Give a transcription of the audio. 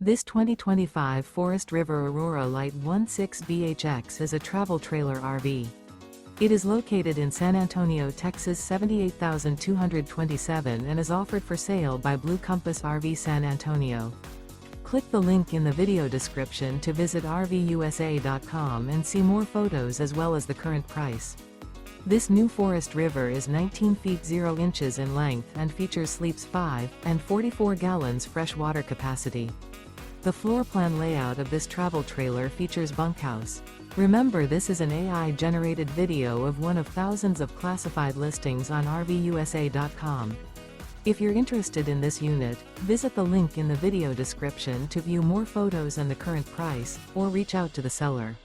This 2025 Forest River Aurora Light 16BHX is a travel trailer RV. It is located in San Antonio, Texas 78227 and is offered for sale by Blue Compass RV San Antonio. Click the link in the video description to visit RVUSA.com and see more photos as well as the current price. This new Forest River is 19 feet 0 inches in length and features sleeps 5 and 44 gallons fresh water capacity. The floor plan layout of this travel trailer features bunkhouse. Remember, this is an AI-generated video of one of thousands of classified listings on RVUSA.com. If you're interested in this unit, visit the link in the video description to view more photos and the current price, or reach out to the seller.